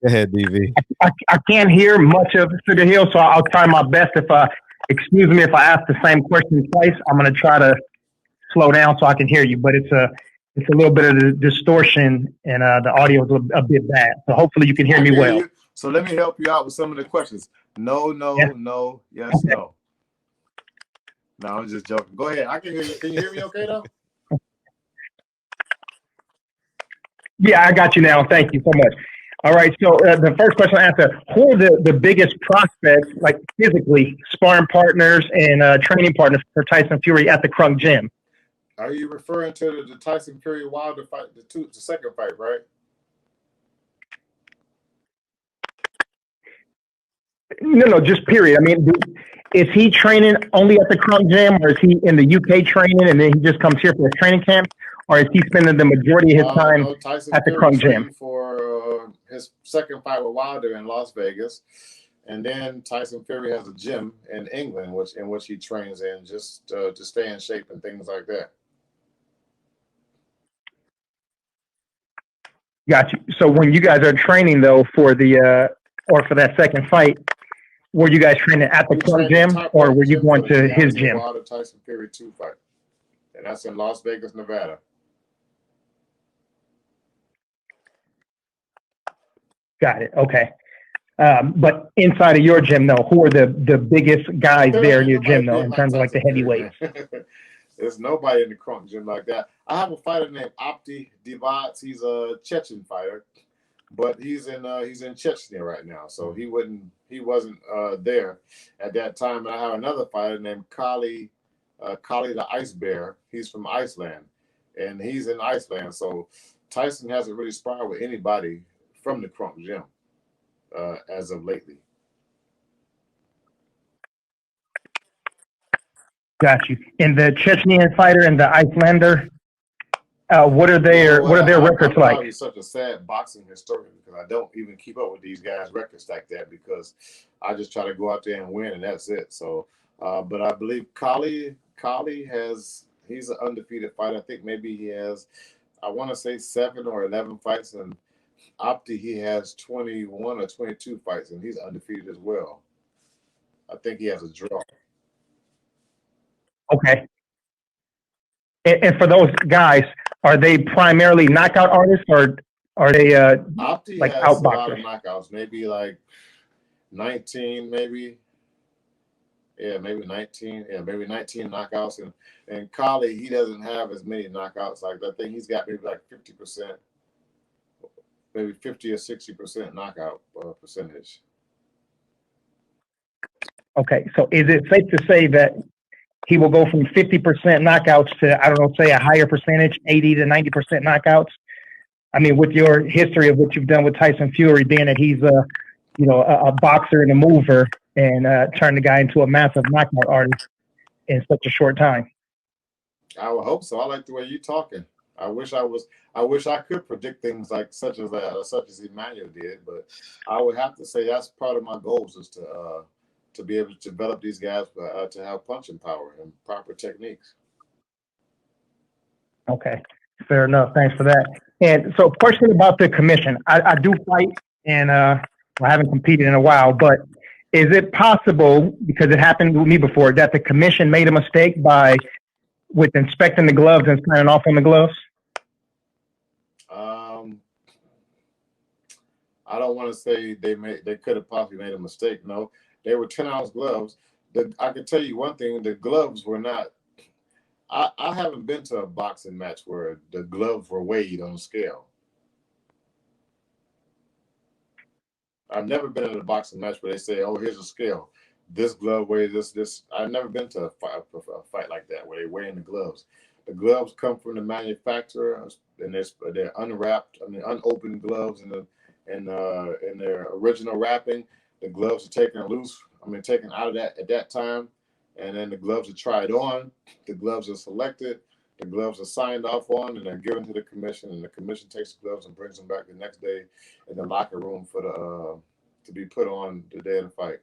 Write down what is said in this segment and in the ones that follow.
Go ahead, DV. I can't hear much of SugarHill, so I'll try my best. Excuse me if I ask the same question twice. I'm going to try to slow down so I can hear you, but it's a little bit of the distortion and the audio is a bit bad. So hopefully you can hear I me can hear well. you. So let me help you out with some of the questions. No, no, Yeah. no, yes, Okay. no. No, I'm just joking. Go ahead. I can hear you. Can you hear me okay though? Yeah, I got you now. Thank you so much. All right. So the first question I answer: who are the biggest prospects, like physically, sparring partners and training partners for Tyson Fury at the Crunk Gym? Are you referring to the Tyson Fury Wilder fight, the second fight, right? No, just period. I mean, is he training only at the Crunk Gym, or is he in the UK training and then he just comes here for a training camp, or is he spending the majority of his time No, Tyson at the Fury Crunk trained Gym? for his second fight with Wilder in Las Vegas, and then Tyson Fury has a gym in England, in which he trains in just to stay in shape and things like that. Got you. So when you guys are training though for the or for that second fight, were you guys training at the Crunk Gym, or were you going to his gym? Wilder Tyson Fury 2 fight, and that's in Las Vegas, Nevada. Got it. Okay. But inside of your gym, though, who are the biggest guys there in your gym, though, in terms of like the heavyweights? There's nobody in the Crunk Gym like that. I have a fighter named Opti Divats. He's a Chechen fighter, but he's in Chechnya right now, so he wasn't there at that time. And I have another fighter named Kali the Ice Bear. He's from Iceland, and he's in Iceland. So Tyson hasn't really sparred with anybody from the Crunk Gym as of lately. Got you. And the Chechnyan fighter and the Icelander, what are their records like? I'm such a sad boxing historian because I don't even keep up with these guys' records like that, because I just try to go out there and win, and that's it. So, but I believe Kali he's an undefeated fighter. I think maybe he has, I want to say 7 or 11 fights, and Opti, he has 21 or 22 fights, and he's undefeated as well. I think he has a draw. Okay. And for those guys, are they primarily knockout artists, or are they Opti like has a lot outboxers? of knockouts, maybe like 19, maybe. Yeah, maybe 19. Yeah, maybe 19 knockouts. And Kali, he doesn't have as many knockouts. Like, I think he's got maybe like 50%, maybe 50 or 60% knockout percentage. Okay. So is it safe to say that he will go from 50% knockouts to, I don't know, say a higher percentage, 80 to 90% knockouts? I mean, with your history of what you've done with Tyson Fury, being that he's a boxer and a mover, and turned the guy into a massive knockout artist in such a short time. I would hope so. I like the way you're talking. I wish I could predict things like such as Emmanuel did, but I would have to say that's part of my goals, is to be able to develop these guys to have punching power and proper techniques. Okay, fair enough. Thanks for that. And so, question about the commission. I do fight, and I haven't competed in a while, but is it possible, because it happened with me before, that the commission made a mistake with inspecting the gloves and signing off on the gloves? I don't want to say they could have possibly made a mistake. No, they were 10-ounce gloves. I can tell you one thing: the gloves were not. I haven't been to a boxing match where the gloves were weighed on a scale. I've never been in a boxing match where they say, "Oh, here's a scale. This glove weighs this." I've never been to a fight like that where they weigh in the gloves. The gloves come from the manufacturer, and they're unwrapped. I mean, unopened gloves in their original wrapping. The gloves are taken out of that at that time, and then the gloves are tried on. The gloves are selected. The gloves are signed off on, and they're given to the commission, and the commission takes the gloves and brings them back the next day in the locker room for to be put on the day of the fight.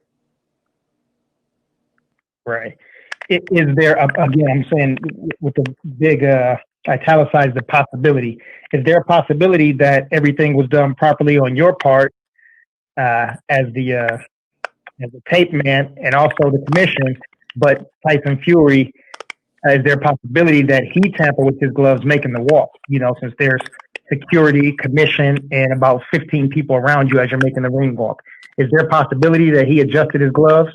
Right. Is there, again, I'm saying with the big italicized the possibility. Is there a possibility that everything was done properly on your part as the tape man and also the commission, but Tyson Fury, is there a possibility that he tampered with his gloves making the walk? You know, since there's security, commission, and about 15 people around you as you're making the ring walk. Is there a possibility that he adjusted his gloves?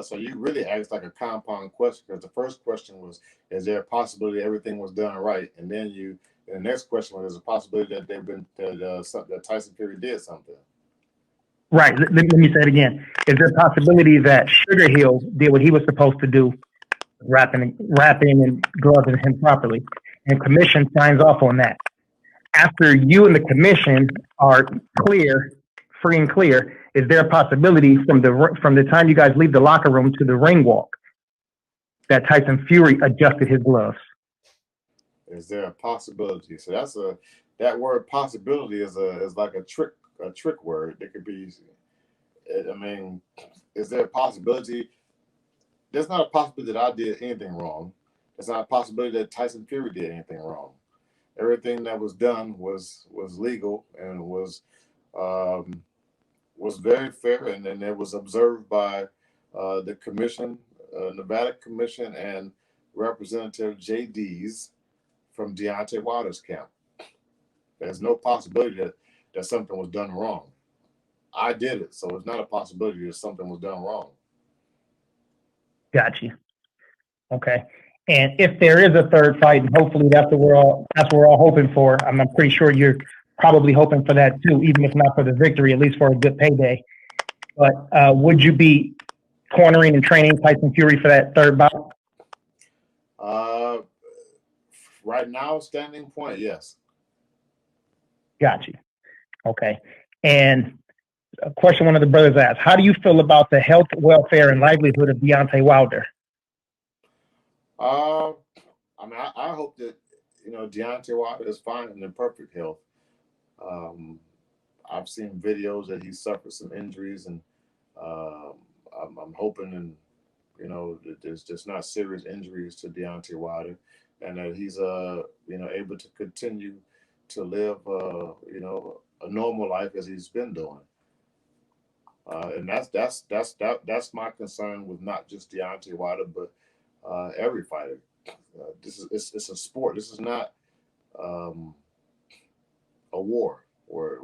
So you really asked like a compound question, because the first question was, is there a possibility everything was done right? And then the next question was, there's a possibility that that Tyson Fury did something. Right. Let me say it again. Is there a possibility that SugarHill did what he was supposed to do, wrapping and gloving him properly, and commission signs off on that? After you and the commission are clear, free and clear, is there a possibility from the time you guys leave the locker room to the ring walk that Tyson Fury adjusted his gloves? Is there a possibility? So that word possibility is like a trick word. It could be. I mean, is there a possibility? There's not a possibility that I did anything wrong. There's not a possibility that Tyson Fury did anything wrong. Everything that was done was legal and was very fair, and then it was observed by the commission, Nevada Commission, and Representative JD's from Deontay Wilder's camp. There's no possibility that something was done wrong. I did it, so it's not a possibility that something was done wrong. Got you. Okay. And if there is a third fight, and hopefully that's what we're all hoping for. I'm pretty sure you're probably hoping for that too, even if not for the victory, at least for a good payday. But would you be cornering and training Tyson Fury for that third bout? Right now, standing point, yes. Got you. Okay. And a question one of the brothers asked: how do you feel about the health, welfare, and livelihood of Deontay Wilder? I mean, I hope that Deontay Wilder is fine and in perfect health. I've seen videos that he suffered some injuries, and I'm hoping that there's just not serious injuries to Deontay Wilder, and that he's able to continue to live a normal life as he's been doing. And that's my concern with not just Deontay Wilder, but every fighter. It's a sport. This is not a war where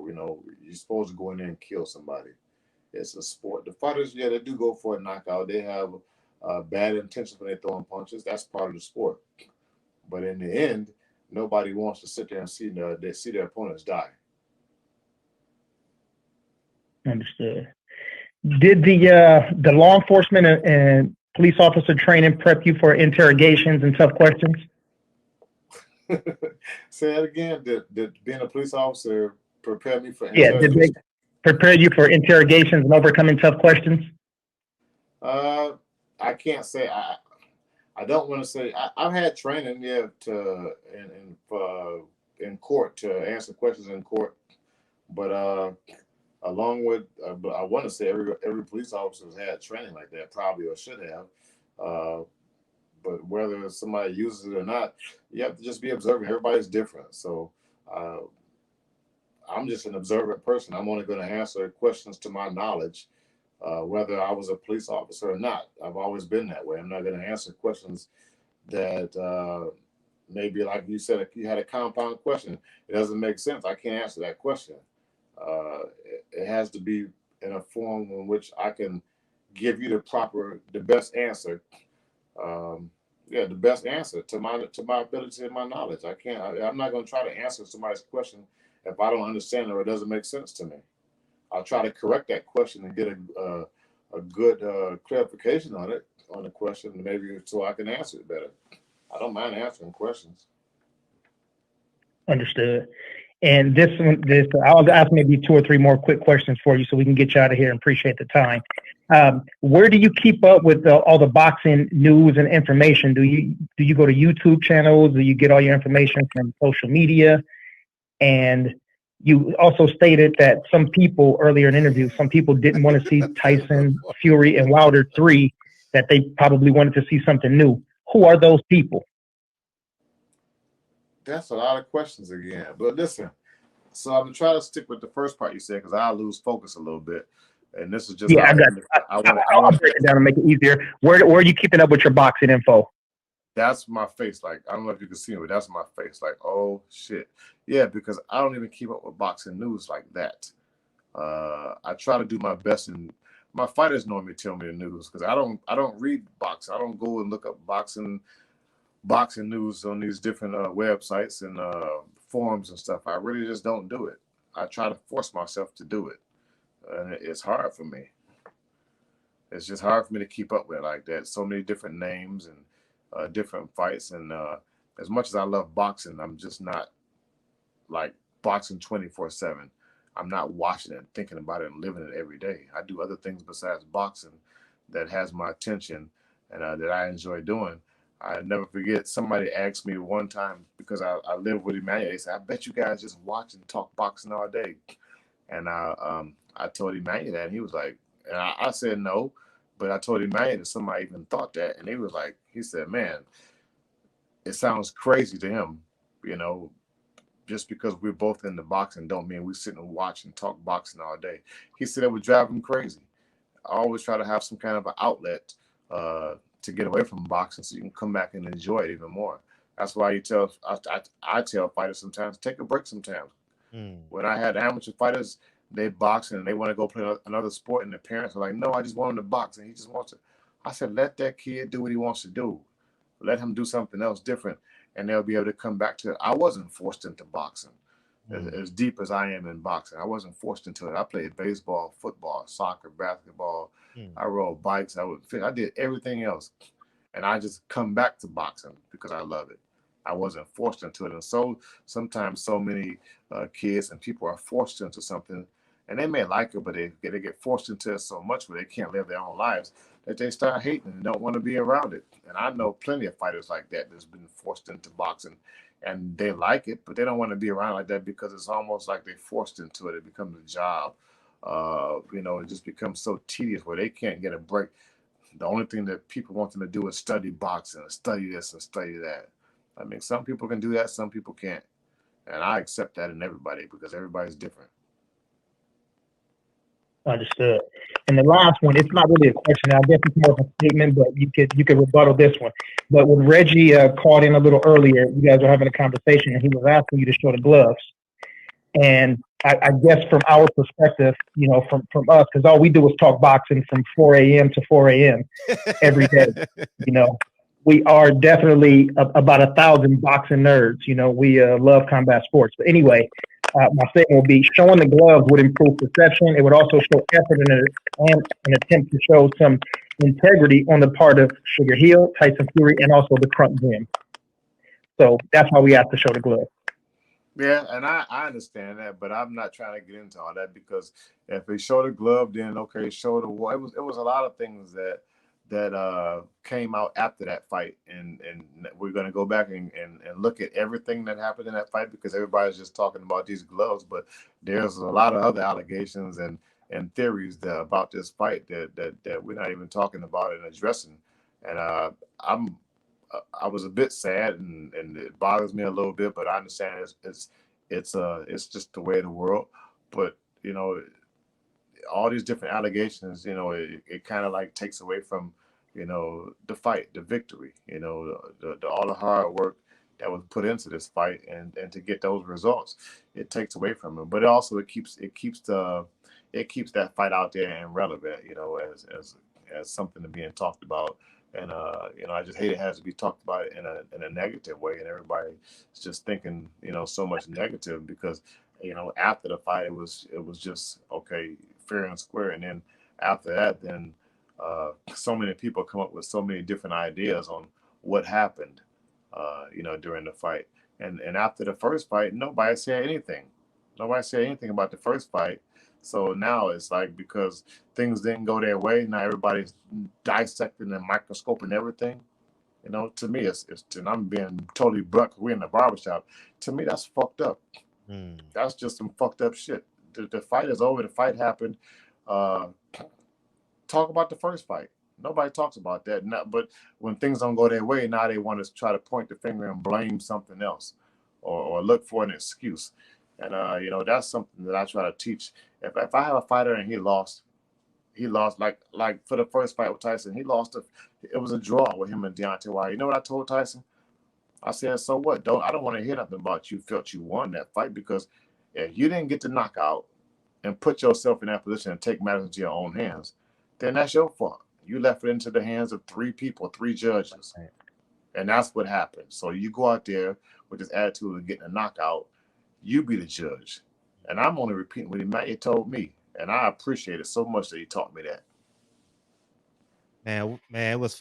you're supposed to go in there and kill somebody. It's a sport. The fighters, they do go for a knockout. They have bad intentions when they're throwing punches. That's part of the sport. But in the end, nobody wants to sit there and see their opponents die. Understood. Did the law enforcement and police officer training prep you for interrogations and tough questions? Say that again. Did being a police officer prepare me for interrogations? Yeah, did they prepare you for interrogations and overcoming tough questions? I can't say. I don't want to say. I've had training, in court to answer questions in court, but along with, but I want to say every police officer has had training like that, probably, or should have. But whether somebody uses it or not, you have to just be observant. Everybody's different. So I'm just an observant person. I'm only going to answer questions to my knowledge, whether I was a police officer or not. I've always been that way. I'm not going to answer questions that maybe, like you said, if you had a compound question, it doesn't make sense. I can't answer that question. It has to be in a form in which I can give you the best answer. The best answer to my ability and my knowledge. I'm not going to try to answer somebody's question if I don't understand it or it doesn't make sense to me. I'll try to correct that question and get a good clarification on the question, maybe so I can answer it better. I don't mind answering questions. Understood. And I'll ask maybe 2 or 3 more quick questions for you so we can get you out of here and appreciate the time. Where do you keep up with all the boxing news and information? Do you go to YouTube channels? Do you get all your information from social media? And you also stated that some people earlier in the interview, some people didn't want to see Tyson, Fury, and Wilder 3, that they probably wanted to see something new. Who are those people? That's a lot of questions again. But listen, so I'm gonna try to stick with the first part you said because I lose focus a little bit, and this is just Yeah, how I got. I I'll want. break it down and make it easier. Where are you keeping up with your boxing info? That's my face. Like I don't know if you can see me, but that's my face. Like oh shit, yeah. Because I don't even keep up with boxing news like that. I try to do my best, and my fighters normally tell me the news because I don't read boxing. I don't go and look up boxing news on these different websites and forums and stuff. I really just don't do it. I try to force myself to do it, and it's hard for me. It's just hard for me to keep up with it like that. So many different names and different fights, and as much as I love boxing, I'm just not like boxing 24/7. I'm not watching it, thinking about it, and living it every day. I do other things besides boxing that has my attention and that I enjoy doing. I never forget somebody asked me one time because I live with Emmanuel. They said, "I bet you guys just watch and talk boxing all day." And I told Emmanuel that, and he was like, and I said no, but I told Emmanuel that somebody even thought that, and he was like, he said, "Man, it sounds crazy to him, you know, just because we're both in the boxing don't mean we sit and watch and talk boxing all day." He said it would drive him crazy. I always try to have some kind of an outlet to get away from boxing so you can come back and enjoy it even more. That's why I tell fighters sometimes take a break sometimes. Mm. When I had amateur fighters, they box and they want to go play another sport, and the parents are like, "No, I just want him to box, and he just wants to." I said, "Let that kid do what he wants to do. Let him do something else different, and they'll be able to come back to it." I wasn't forced into boxing. Mm. As deep as I am in boxing, I wasn't forced into it. I played baseball, football, soccer, basketball. Mm. I rode bikes. I did everything else, and I just come back to boxing because I love it. I wasn't forced into it, and so sometimes so many kids and people are forced into something, and they may like it, but they get forced into it so much where they can't live their own lives that they start hating and don't want to be around it. And I know plenty of fighters like that that's been forced into boxing, and they like it, but they don't want to be around like that because it's almost like they're forced into it. It becomes a job. It just becomes so tedious where they can't get a break. The only thing that people want them to do is study boxing, and study this and study that. I mean, some people can do that, some people can't. And I accept that in everybody because everybody's different. Understood. And the last one, it's not really a question. I guess it's more of a statement, but you could rebuttal this one. But when Reggie called in a little earlier, you guys were having a conversation, and he was asking you to show the gloves. And I guess from our perspective, from us, because all we do is talk boxing from 4 a.m. to 4 a.m. every day. You know, we are definitely about 1,000 boxing nerds. We love combat sports. But anyway, my statement will be showing the gloves would improve perception. It would also show effort and an attempt to show some integrity on the part of Sugar Hill, Tyson Fury, and also the Crunk Gym. So that's why we have to show the gloves. Yeah, and I understand that, but I'm not trying to get into all that because if they show the glove, then okay, show the war. It was a lot of things that came out after that fight, and we're gonna go back and look at everything that happened in that fight because everybody's just talking about these gloves, but there's a lot of other allegations and theories about this fight that we're not even talking about and addressing, and I'm I was a bit sad and it bothers me a little bit, but I understand it's just the way of the world. But all these different allegations, it kind of like takes away from the fight, the victory, all the hard work that was put into this fight and to get those results, it takes away from it. But it also it keeps that fight out there and relevant, as something to being talked about. And I just hate it has to be talked about in a negative way, and everybody's just thinking so much negative because after the fight it was just okay, fair and square, and then after that, then so many people come up with so many different ideas on what happened, during the fight, and after the first fight, nobody said anything. Nobody said anything about the first fight. So now it's like because things didn't go their way, now everybody's dissecting and microscoping everything. To me, and I'm being totally blunt. We're in the barbershop. To me, that's fucked up. Mm. That's just some fucked up shit. The fight is over. The fight happened. Uh, Talk about the first fight. Nobody talks about that. But when things don't go their way, now they want to try to point the finger and blame something else, or look for an excuse. And that's something that I try to teach. If I have a fighter and he lost like for the first fight with Tyson, he lost. It was a draw with him and Deontay Wilder. You know what I told Tyson? I said, so what? I don't want to hear nothing about you felt you won that fight, because if you didn't get the knockout and put yourself in that position and take matters into your own hands, then that's your fault. You left it into the hands of 3 people, 3 judges. Right. And that's what happened. So you go out there with this attitude of getting a knockout, you be the judge. And I'm only repeating what he told me. And I appreciate it so much that he taught me that. Man, it was